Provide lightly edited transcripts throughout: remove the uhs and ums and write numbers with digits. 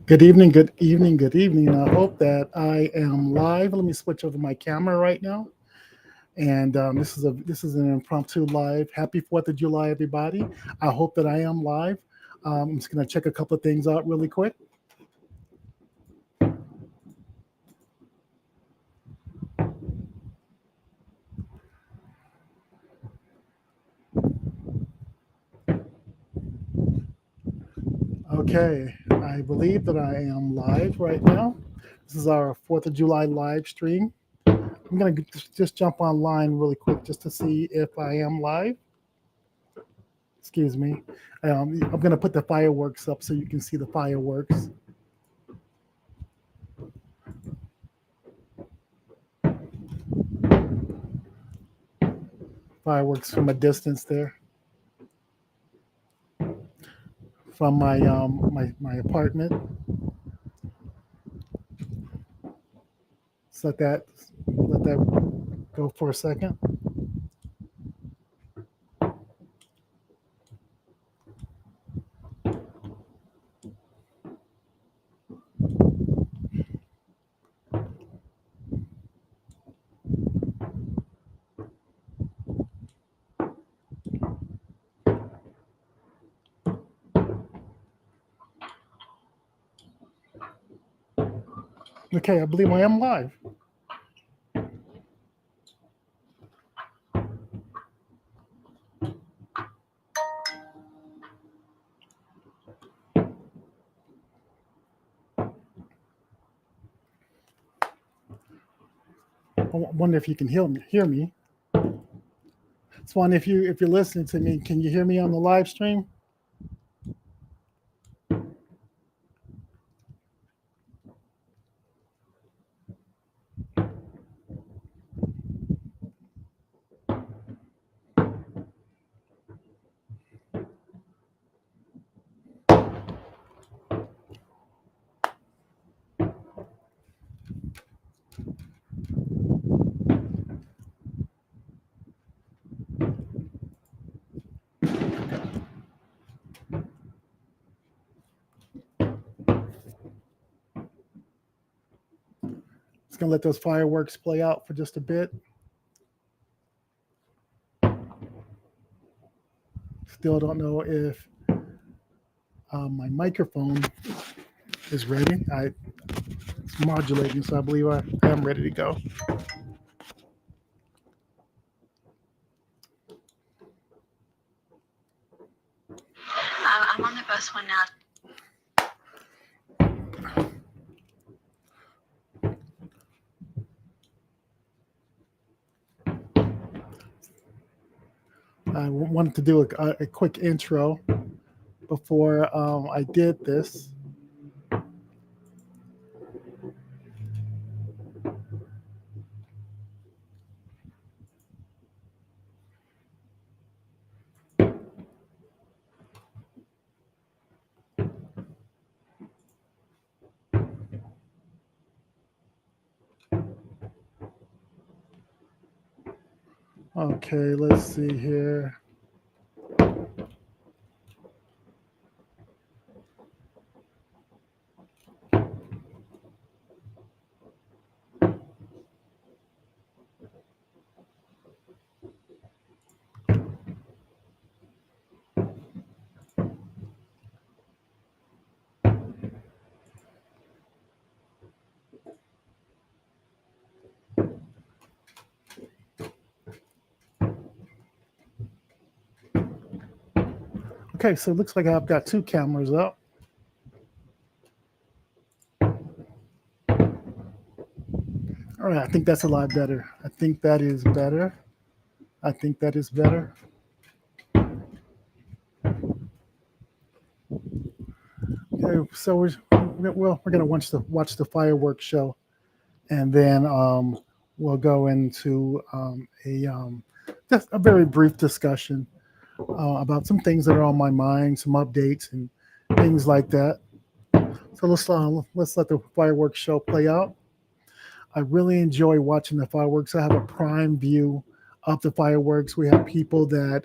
Good evening, good evening, good evening. I hope that I am live. Let me switch over my camera right now. And this is an impromptu live. Happy 4th of July, everybody. I hope that I am live. I'm just going to check a couple of things out really quick. Okay, I believe that I am live right now. This is our 4th of July live stream. I'm going to just jump online really quick just to see if I am live. Excuse me. I'm going to put the fireworks up so you can see the fireworks. Fireworks from a distance there. From my apartment. Just let that go for a second. Okay, I believe I am live. I wonder if you can hear me. Swan, if you're listening to me, can you hear me on the live stream? Just gonna let those fireworks play out for just a bit. Still don't know if my microphone is ready. It's modulating, so I believe I am ready to go. I'm on the bus one now. I wanted to do a quick intro before I did this. Okay, let's see here. Okay, so it looks like I've got two cameras up. All right, I think that's a lot better. I think that is better. I think that is better. Okay, so we're gonna watch the fireworks show, and then we'll go into just a very brief discussion about some things that are on my mind, some updates and things like that. So let's let the fireworks show play out. I really enjoy watching the fireworks. I have a prime view of the fireworks. We have people that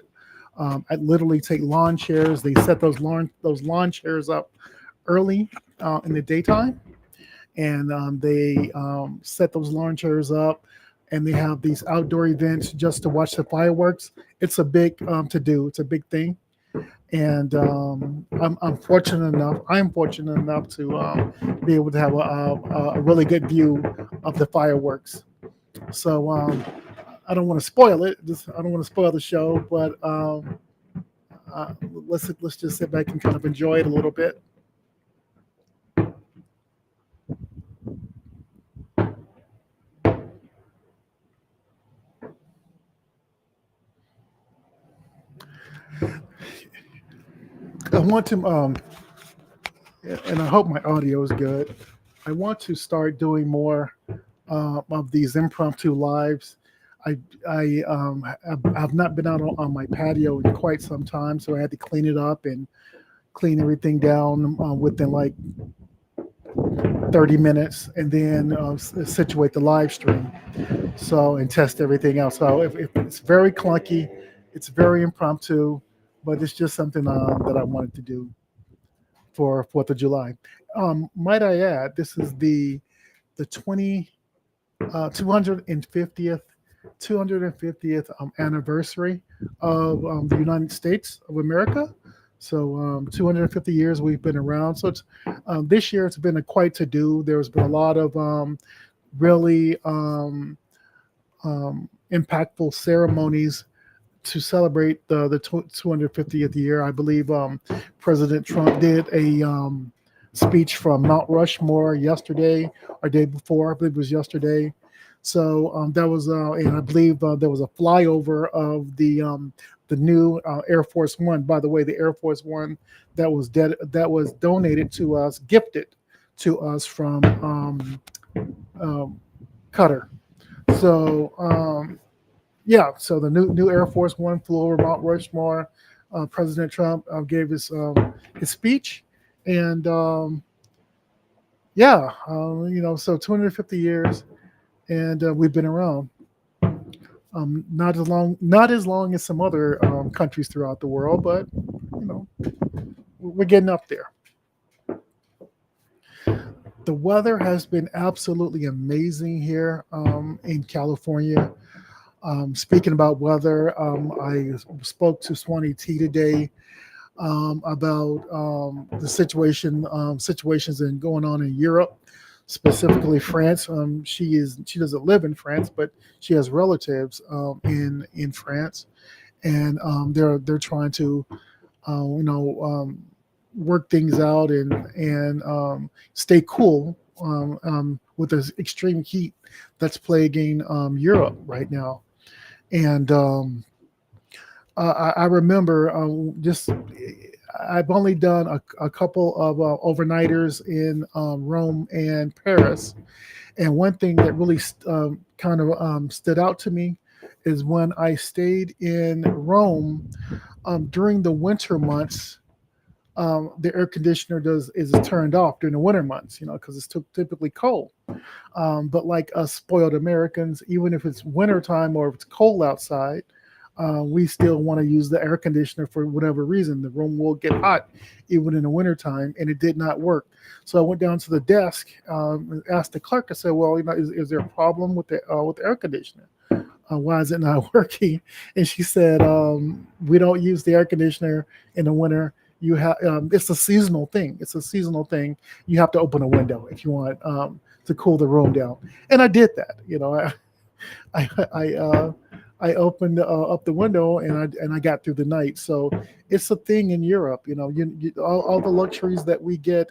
I literally take lawn chairs. They set those lawn chairs up early in the daytime, and they set those lawn chairs up, and they have these outdoor events just to watch the fireworks. It's a big to do. It's a big thing, and I'm fortunate enough. I'm fortunate enough to be able to have a really good view of the fireworks. So I don't want to spoil it. I don't want to spoil the show, but uh, let's just sit back and kind of enjoy it a little bit. I want to, and I hope my audio is good. I want to start doing more of these impromptu lives. I I've not been out on my patio in quite some time, so I had to clean it up and clean everything down within like 30 minutes, and then situate the live stream. So and test everything else. So if it's very clunky, it's very impromptu, but it's just something that I wanted to do for Fourth of July. Might I add, this is the 250th 250th anniversary of the United States of America. So 250 years we've been around. So it's this year it's been a quite to do. There's been a lot of really impactful ceremonies to celebrate the 250th year. I believe President Trump did a speech from Mount Rushmore yesterday or day before. I believe it was yesterday. So that was, and I believe there was a flyover of the new Air Force One. By the way, the Air Force One that was donated to us, gifted to us from Qatar. So yeah, so the new Air Force One flew over Mount Rushmore. President Trump gave his speech, and yeah, so 250 years, and we've been around. Not as long as some other countries throughout the world, but we're getting up there. The weather has been absolutely amazing here in California. Speaking about weather, I spoke to Swanee T today about the situations and going on in Europe, specifically France. She doesn't live in France, but she has relatives in France, and they're trying to work things out and stay cool with this extreme heat that's plaguing Europe right now. And I remember just I've only done a couple of overnighters in Rome and Paris, and one thing that really kind of stood out to me is when I stayed in Rome during the winter months. The air conditioner is turned off during the winter months, because it's typically cold. But like us spoiled Americans, even if it's wintertime or if it's cold outside, we still want to use the air conditioner for whatever reason. The room will get hot even in the wintertime, and it did not work. So I went down to the desk and asked the clerk. I said, "Well, is there a problem with the air conditioner? Why is it not working?" And she said, "We don't use the air conditioner in the winter. You have it's a seasonal thing. It's a seasonal thing. You have to open a window if you want to cool the room down." And I did that. I opened up the window and I got through the night. So it's a thing in Europe. All the luxuries that we get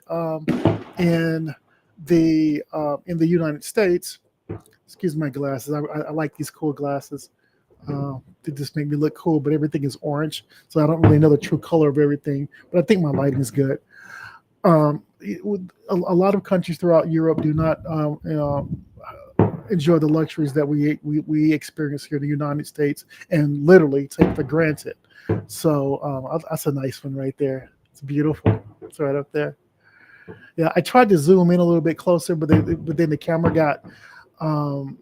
in the United States. Excuse my glasses. I like these cool glasses. They just make me look cool, but everything is orange, so I don't really know the true color of everything. But I think my lighting is good. A lot of countries throughout Europe do not enjoy the luxuries that we experience here in the United States and literally take for granted. So that's a nice one right there. It's beautiful. It's right up there. Yeah, I tried to zoom in a little bit closer, but then the camera got out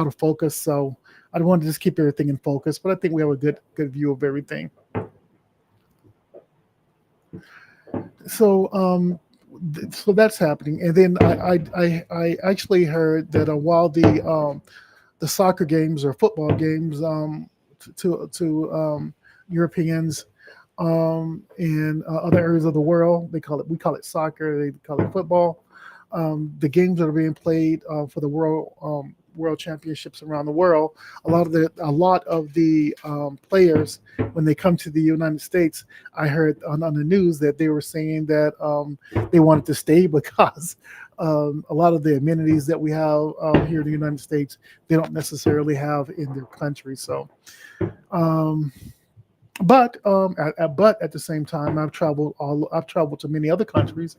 of focus. So I wanted to just keep everything in focus, but I think we have a good view of everything. So that's happening, and then I actually heard that while the soccer games or football games to Europeans in other areas of the world. We call it soccer. They call it football. The games that are being played for the world championships around the world. A lot of the players when they come to the United States, I heard on the news that they were saying that they wanted to stay because a lot of the amenities that we have here in the United States they don't necessarily have in their country. So um, but at the same time, I've traveled to many other countries,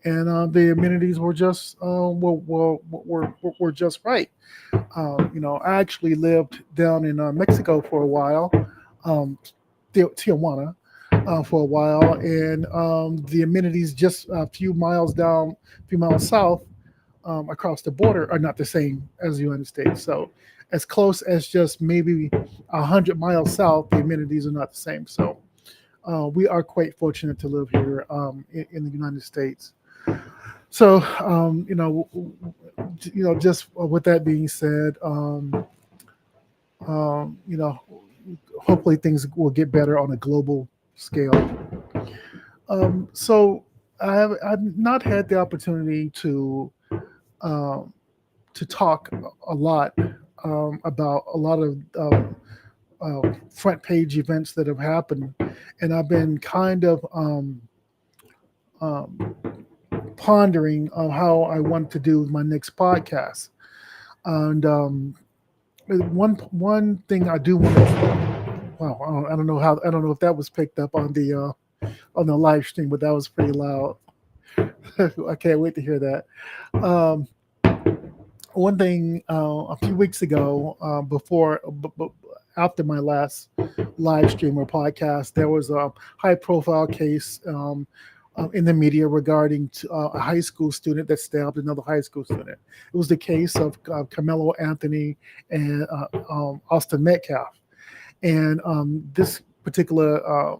and the amenities were just were just right. I actually lived down in Mexico for a while, um, Tijuana, for a while, and the amenities just a few miles down, a few miles south across the border are not the same as the United States. So, as close as just maybe 100 miles south, the amenities are not the same. So, we are quite fortunate to live here in the United States. So, just with that being said, you know, hopefully things will get better on a global scale. So, I've not had the opportunity um, to talk a lot about a lot of front page events that have happened, and I've been kind of um, pondering on how I want to do my next podcast. And one thing I do want to, wow, I don't know how, I don't know if that was picked up on the live stream, but that was pretty loud. I can't wait to hear that. Um, One thing a few weeks ago, after my last live stream or podcast, there was a high profile case in the media regarding a high school student that stabbed another high school student. It was the case of Carmelo Anthony and Austin Metcalf. And this particular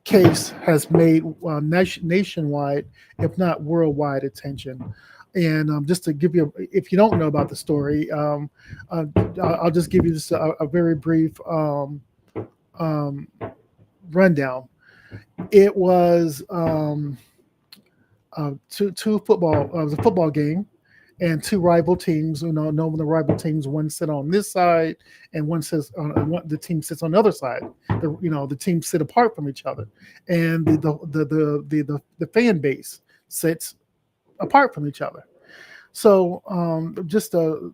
case has made nationwide, if not worldwide, attention. And just to give you, if you don't know about the story, uh, I'll just give you just a very brief um, rundown. It was two football. It was a football game, and two rival teams. Knowing the rival teams, one sit on this side, and one says the team sits on the other side. The teams sit apart from each other, and the fan base sits apart from each other. So just to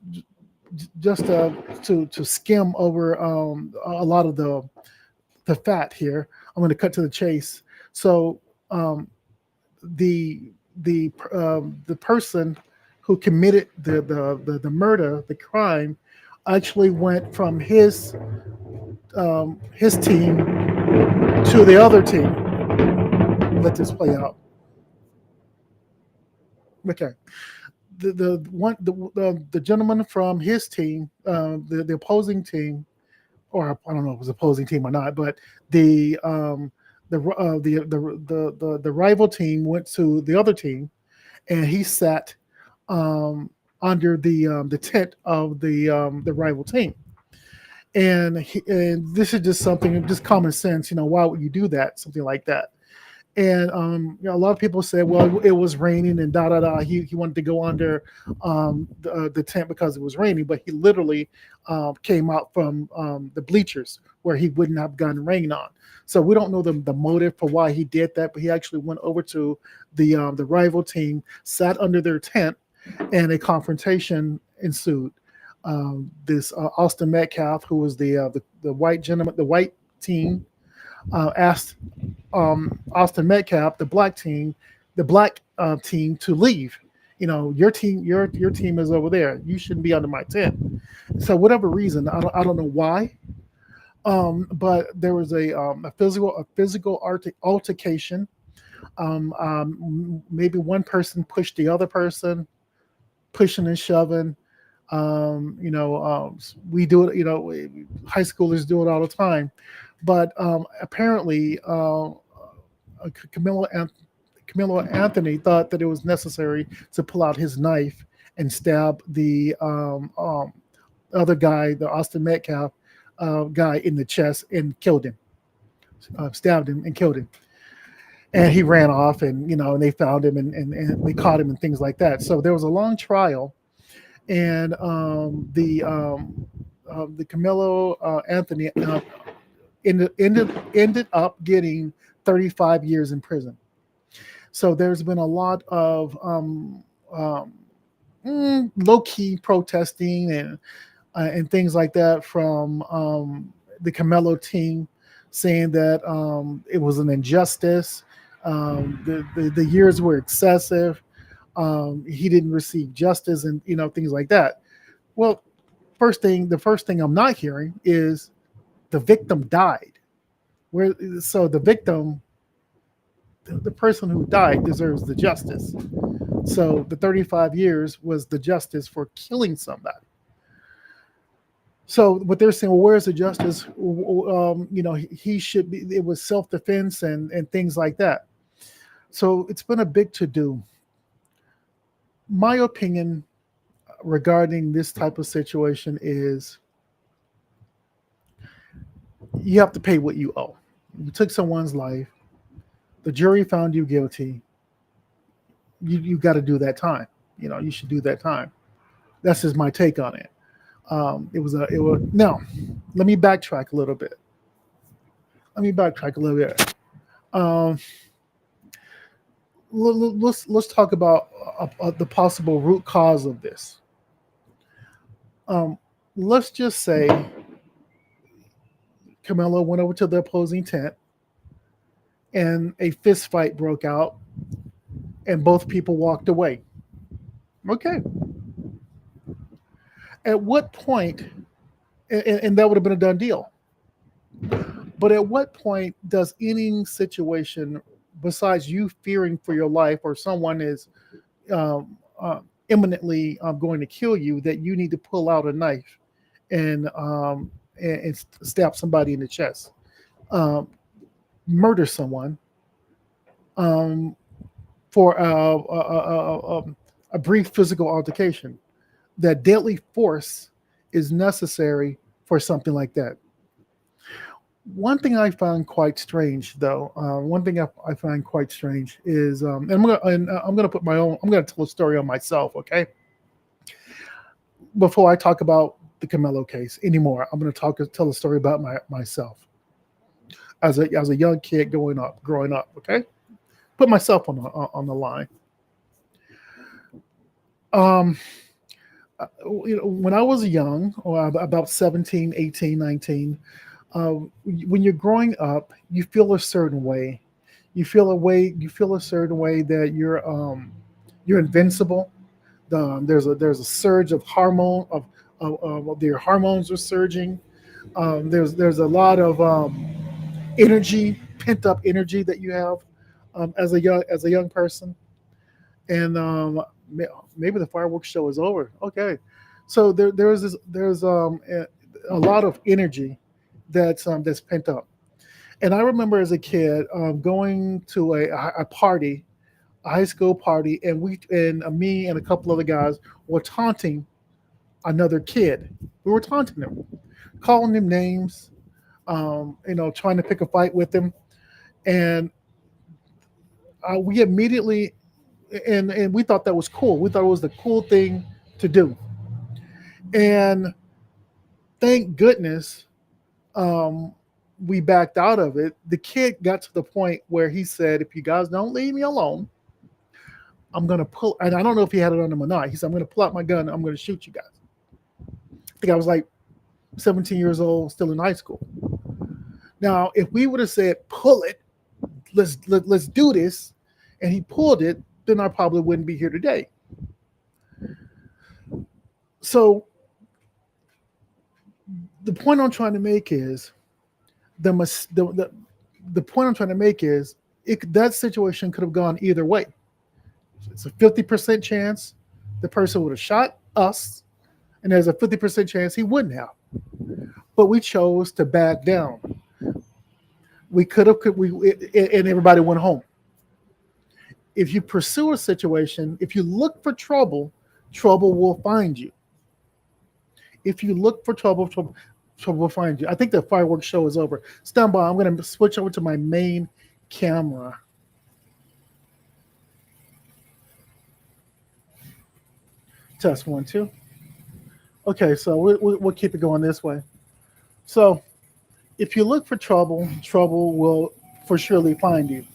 skim over a lot of the fat here, I'm going to cut to the chase. So um, the person who committed the murder, the crime, actually went from his team to the other team. Let this play out. Okay. The gentleman from his team, the opposing team, or I don't know if it was opposing team or not, but the rival team went to the other team, and he sat um, under the tent of the rival team. And this is just something, just common sense. Why would you do that? Something like that. And a lot of people say, well, it was raining and da da da. He wanted to go under the tent because it was raining, but he literally came out from the bleachers where he wouldn't have gotten rain on. So we don't know the motive for why he did that, but he actually went over to the rival team, sat under their tent, and a confrontation ensued. This Austin Metcalf, who was the white gentleman, the white team, asked Austin Metcalf, the black team, to leave. Your team is over there. You shouldn't be under my tent. So whatever reason, I don't know why, but there was a physical altercation. Maybe one person pushed the other person, pushing and shoving. We do it. High schoolers do it all the time. But apparently, Camilo Camilo Anthony thought that it was necessary to pull out his knife and stab the other guy, the Austin Metcalf guy, in the chest and killed him, stabbed him and killed him. And he ran off, and and they found him, and they caught him and things like that. So there was a long trial, and the Camilo Anthony ended up getting 35 years in prison. So there's been a lot of low key protesting and things like that from the Camelo team, saying that it was an injustice. The years were excessive. He didn't receive justice, and things like that. Well, the first thing I'm not hearing is the victim died. So the victim, the person who died, deserves the justice. So the 35 years was the justice for killing somebody. So what they're saying, well, where's the justice? He should be. It was self-defense and things like that. So it's been a big to-do. My opinion regarding this type of situation is you have to pay what you owe. You took someone's life. The jury found you guilty. You got to do that time. You should do that time. That's just my take on it. It was now. Let me backtrack a little bit. Let's talk about the possible root cause of this. Let's just say Camelo went over to the opposing tent, and a fist fight broke out, and both people walked away. Okay. At what point, and that would have been a done deal. But at what point does any situation, besides you fearing for your life, or someone is imminently going to kill you, that you need to pull out a knife and stab somebody in the chest, murder someone for a brief physical altercation? That deadly force is necessary for something like that. One thing I find quite strange, though, I find quite strange is, and I'm gonna put my own. I'm gonna tell a story on myself, okay? Before I talk about the Camelo case anymore, I'm gonna tell a story about myself as a young kid growing up. Okay, put myself on the line. When I was young, or about 17, 18, 19, when you're growing up, you feel a certain way. You feel a certain way that you're invincible. There's a surge of hormone of their hormones are surging. There's a lot of energy, pent up energy that you have as a young person, and maybe the fireworks show is over. Okay, so there's a lot of energy that's pent up. And I remember as a kid going to a party, a high school party, and me and a couple other guys were taunting another kid. We were taunting him, calling him names, trying to pick a fight with him, and we immediately and we thought that was cool. We thought it was the cool thing to do. And thank goodness we backed out of it. The kid got to the point where he said, if you guys don't leave me alone, I'm going to pull. And I don't know if he had it on him or not. He said, I'm going to pull out my gun. I'm going to shoot you guys. I think I was like 17 years old, still in high school. Now, if we would have said, pull it, let's do this, and he pulled it, then I probably wouldn't be here today. So the point I'm trying to make is the point I'm trying to make is that situation could have gone either way. It's a 50% chance the person would have shot us, and there's a 50% chance he wouldn't have. But we chose to back down. We could have, and everybody went home. If you pursue a situation, if you look for trouble, trouble will find you. If you look for trouble will find you. I think the fireworks show is over. Stand by. I'm going to switch over to my main camera. Test one, two. Okay, so we'll keep it going this way. So if you look for trouble, trouble will for surely find you.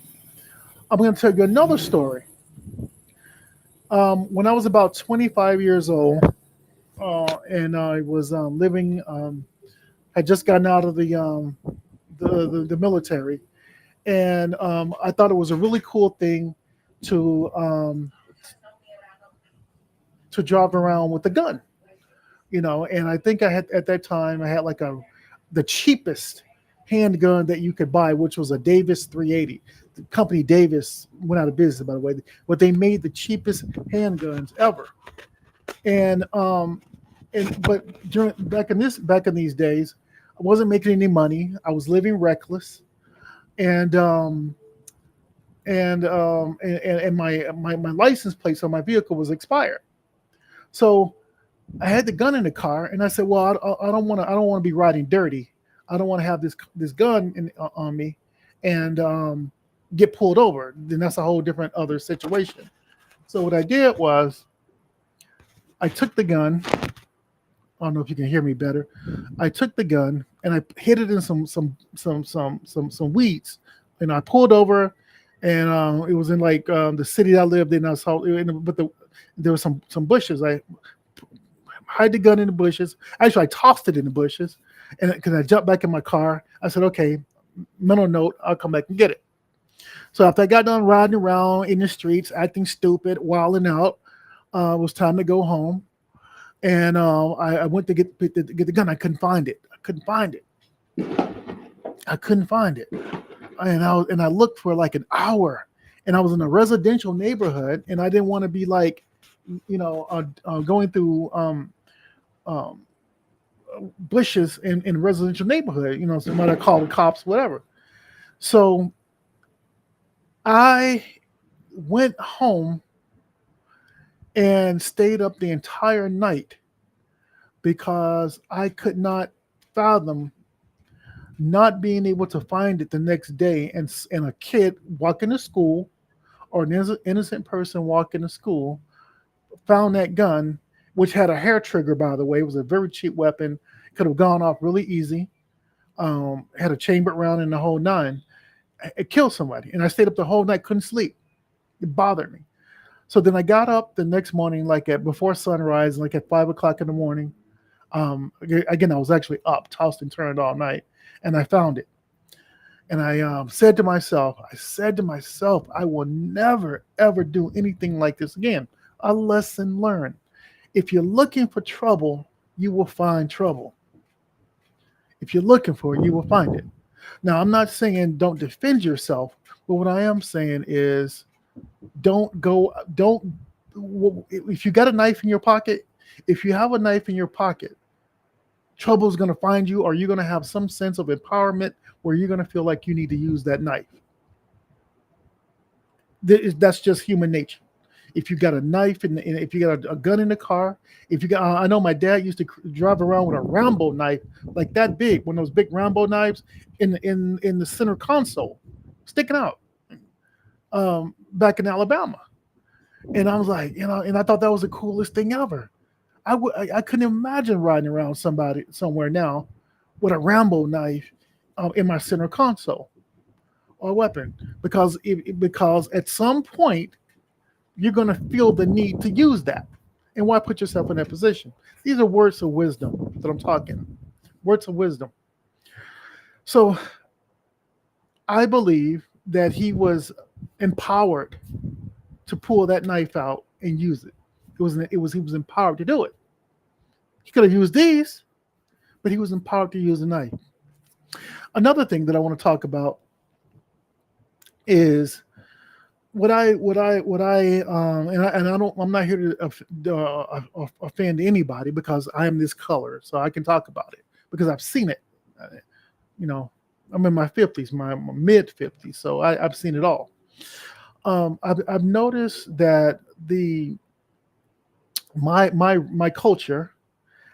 I'm going to tell you another story. When I was about 25 years old, and I was living, had just gotten out of the military, and I thought it was a really cool thing to drive around with a gun, And I think I had at that time I had like the cheapest handgun that you could buy, which was a Davis 380. The company Davis went out of business, by the way, but they made the cheapest handguns ever. And but back in these days, I wasn't making any money. I was living reckless, and my license plate on my vehicle was expired. So I had the gun in the car, and I said, "Well, I don't want to be riding dirty. I don't want to have this gun on me, and get pulled over. Then that's a whole different other situation." So what I did was, I took the gun. I don't know if you can hear me better. I took the gun and I hid it in some weeds, and I pulled over, and it was in like the city that I lived in. I saw, but there was some bushes. I hid the gun in the bushes. Actually, I tossed it in the bushes, and because I jumped back in my car, I said, "Okay, mental note, I'll come back and get it." So after I got done riding around in the streets, acting stupid, wilding out, it was time to go home. And I went to get the gun. I couldn't find it. And I looked for like an hour. And I was in a residential neighborhood, and I didn't want to be like, going through bushes in a residential neighborhood. Somebody call the cops, whatever. So I went home and stayed up the entire night because I could not fathom not being able to find it the next day, and a kid walking to school, or an innocent person walking to school, found that gun, which had a hair trigger, by the way. It was a very cheap weapon. Could have gone off really easy. Had a chambered round in the whole nine. It killed somebody. And I stayed up the whole night, couldn't sleep. It bothered me. So then I got up the next morning, like before sunrise, like at 5 o'clock in the morning. Again, I was actually up, tossed and turned all night, and I found it. And I said to myself, I will never, ever do anything like this again. A lesson learned. If you're looking for trouble, you will find trouble. If you're looking for it, you will find it. Now, I'm not saying don't defend yourself, but what I am saying is if you got a knife in your pocket, if you have a knife in your pocket, trouble is going to find you, or you're going to have some sense of empowerment where you're going to feel like you need to use that knife. That's just human nature. If you got a knife, and if you got a gun in the car, if you got, I know my dad used to drive around with a Rambo knife, like that big, one of those big Rambo knives in the center console, sticking out, back in Alabama. And I was like, and I thought that was the coolest thing ever. I couldn't imagine riding around somewhere now with a Rambo knife in my center console or weapon, because at some point you're going to feel the need to use that. And why put yourself in that position? These are words of wisdom that I'm talking. Words of wisdom. So I believe that he was empowered to pull that knife out and use it. He was empowered to do it. He could have used these, but he was empowered to use a knife. Another thing that I want to talk about is I'm not here to offend anybody, because I am this color, so I can talk about it because I've seen it. I'm in my 50s, my mid 50s, so I've seen it all. I've noticed that the my culture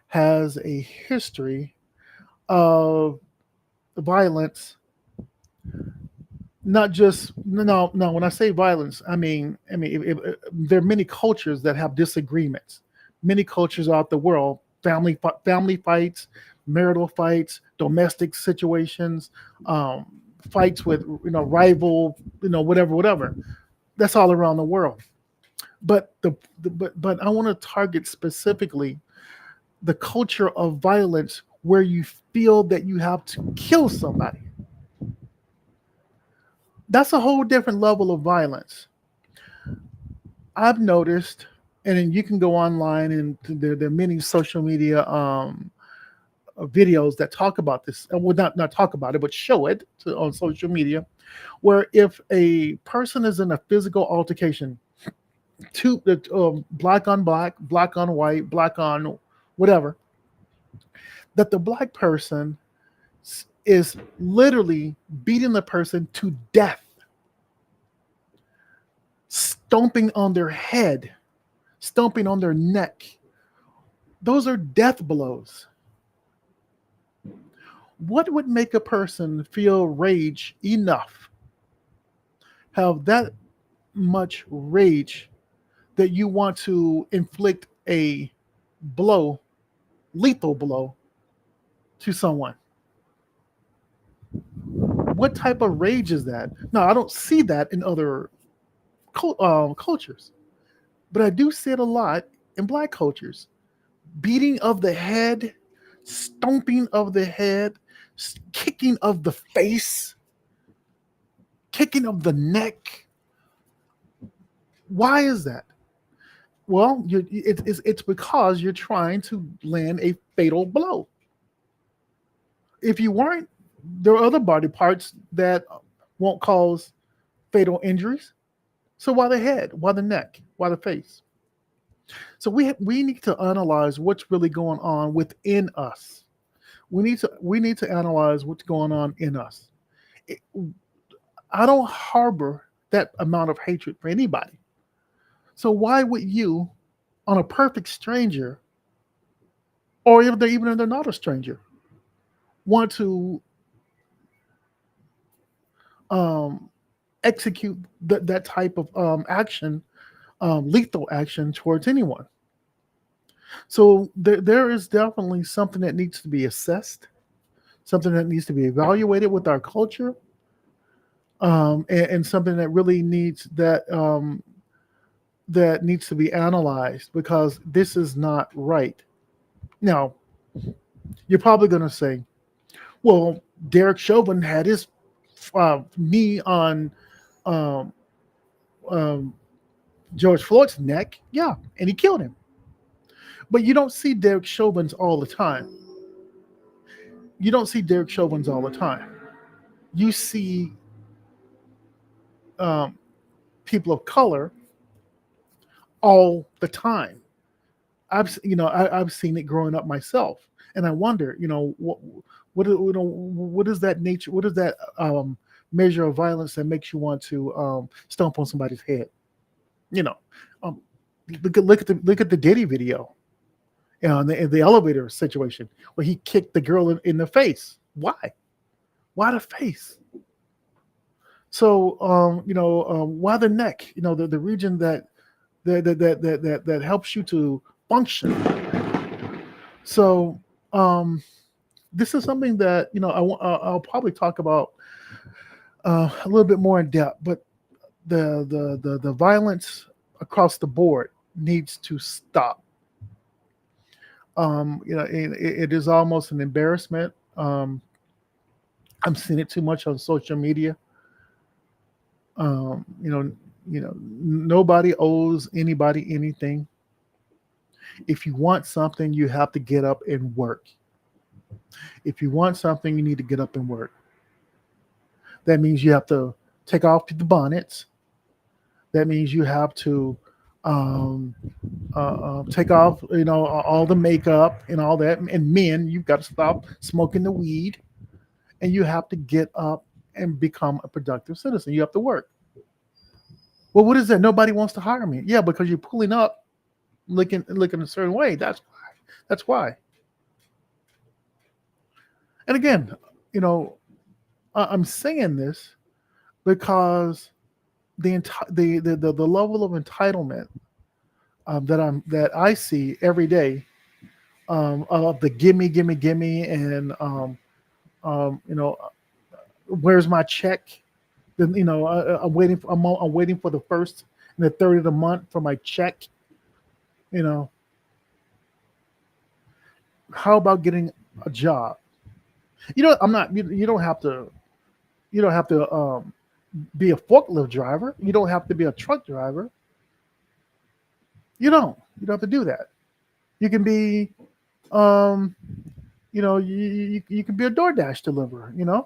has a history of violence. Not just no. When I say violence, I mean there are many cultures that have disagreements. Many cultures out the world, family fights, marital fights, domestic situations, um, fights with rival, whatever. That's all around the world. But but I want to target specifically the culture of violence where you feel that you have to kill somebody. That's a whole different level of violence. I've noticed, and then you can go online, and there are many social media videos that talk about this. Well, not talk about it, but show it on social media. Where if a person is in a physical altercation, black on black, black on white, black on whatever, that the black person is literally beating the person to death, stomping on their head, stomping on their neck. Those are death blows. What would make a person feel rage enough, have that much rage that you want to inflict a blow, lethal blow to someone? What type of rage is that? Now, I don't see that in other cultures, but I do see it a lot in black cultures. Beating of the head, stomping of the head, kicking of the face, kicking of the neck. Why is that? Well, it's because you're trying to land a fatal blow. If you weren't, there are other body parts that won't cause fatal injuries. So why the head? Why the neck? Why the face? So we need to analyze what's really going on within us. We need to analyze what's going on in us. It- I don't harbor that amount of hatred for anybody. So why would you, on a perfect stranger, or even if they're not a stranger, want to um, execute that type of action, lethal action towards anyone? So there is definitely something that needs to be assessed, something that needs to be evaluated with our culture, and something that really needs that needs to be analyzed because this is not right. Now, you're probably going to say, well, Derek Chauvin had his knee on um, um, George Floyd's neck. Yeah, and he killed him. But you don't see Derek Chauvin's all the time. You don't see Derek Chauvin's all the time. You see um, people of color all the time. I've seen it growing up myself, and I wonder, what is that nature? What is that measure of violence that makes you want to stomp on somebody's head? You know, um, look at the Diddy video, the elevator situation where he kicked the girl in the face. Why? Why the face? So why the neck? The region that helps you to function. So this is something that I'll probably talk about a little bit more in depth. But the violence across the board needs to stop. It is almost an embarrassment. I'm seeing it too much on social media. Um, you know, nobody owes anybody anything. If you want something, you have to get up and work. If you want something, you need to get up and work. That means you have to take off the bonnets. That means you have to um, take off, all the makeup and all that. And men, you've got to stop smoking the weed, and you have to get up and become a productive citizen. You have to work. Well, what is that? Nobody wants to hire me. Yeah, because you're pulling up, looking a certain way. That's why. That's why. And again, you know, I'm saying this because the level of entitlement that I see every day, of the gimme, gimme, gimme, and you know, where's my check? Then I'm waiting. I'm waiting for the first and the third of the month for my check. You know, how about getting a job? I'm not. You don't have to. You don't have to be a forklift driver. You don't have to be a truck driver. You don't. You don't have to do that. You can be. Um, you can be a DoorDash deliverer. You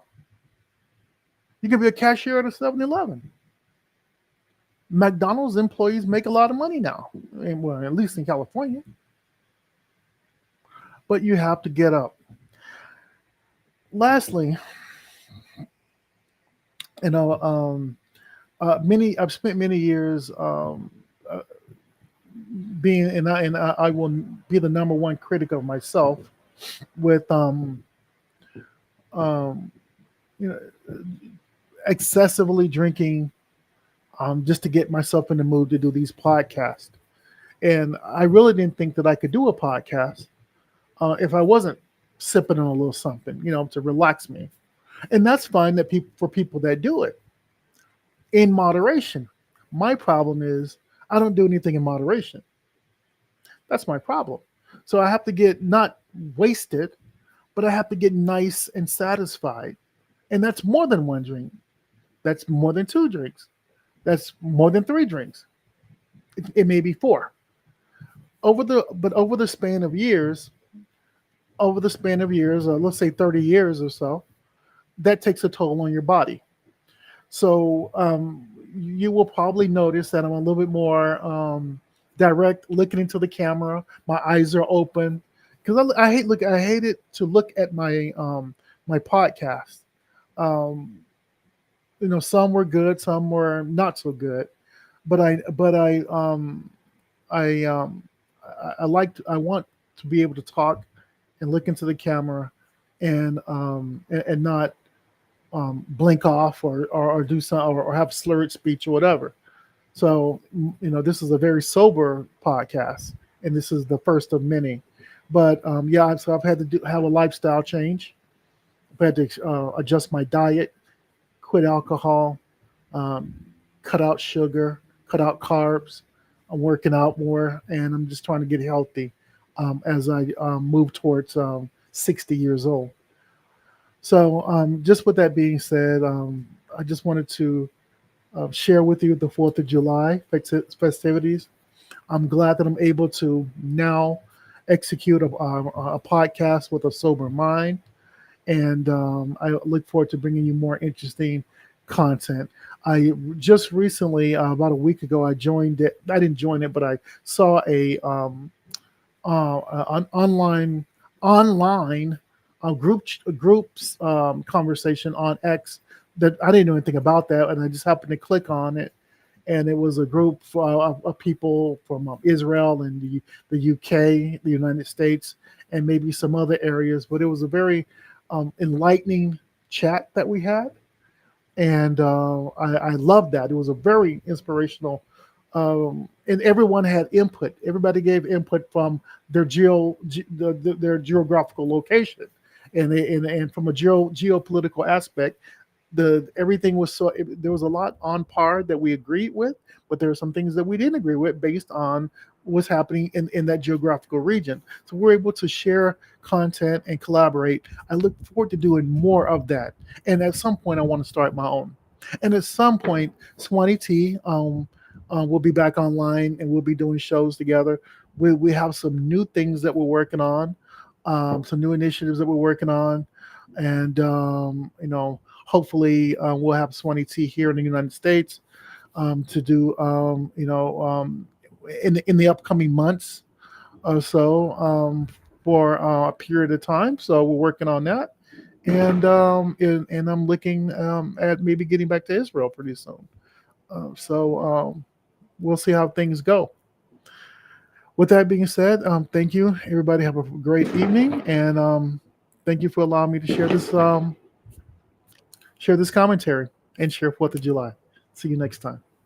can be a cashier at a 7-Eleven. McDonald's employees make a lot of money now, well, at least in California. But you have to get up. Lastly, you know, many I've spent many years uh, being, I will be the number one critic of myself with um, you know, excessively drinking, just to get myself in the mood to do these podcasts. And I really didn't think that I could do a podcast if I wasn't sipping on a little something, to relax me. And that's fine for people that do it in moderation. My problem is I don't do anything in moderation. That's my problem. So I have to get not wasted, but I have to get nice and satisfied. And that's more than one drink. That's more than two drinks. That's more than three drinks. It may be four. Over the span of years, let's say 30 years or so, that takes a toll on your body. So you will probably notice that I'm a little bit more direct, looking into the camera. My eyes are open because I hate it to look at my podcast. Um, some were good, some were not so good, but I I want to be able to talk and look into the camera and not blink off or do some or have slurred speech or whatever. So this is a very sober podcast, and this is the first of many. But yeah, so I've had to have a lifestyle change. I've had to adjust my diet, quit alcohol, um, cut out sugar, cut out carbs. I'm working out more, and I'm just trying to get healthy as I move towards 60 years old. So, just with that being said, I just wanted to share with you the 4th of July festivities. I'm glad that I'm able to now execute a podcast with a sober mind. And I look forward to bringing you more interesting content. I just recently, about a week ago, I joined it. I didn't join it, but I saw an online groups conversation on X that I didn't know anything about that, and I just happened to click on it, and it was a group of people from Israel and the UK, the United States, and maybe some other areas. But it was a very enlightening chat that we had, and I loved that. It was a very inspirational, and everyone had input. Everybody gave input from their geographical location, and from a geopolitical aspect. Everything was there was a lot on par that we agreed with, but there are some things that we didn't agree with based on what's happening in that geographical region. So we're able to share content and collaborate. I look forward to doing more of that. And at some point, I want to start my own. And at some point, Swanee T will be back online, and we'll be doing shows together. We have some new things that we're working on, some new initiatives that we're working on, and hopefully we'll have Swanee T here in the United States to do in the upcoming months or so, for a period of time. So we're working on that, and I'm looking at maybe getting back to Israel pretty soon. So we'll see how things go. With that being said, thank you, everybody. Have a great evening, and thank you for allowing me to share this commentary and share 4th of July. See you next time.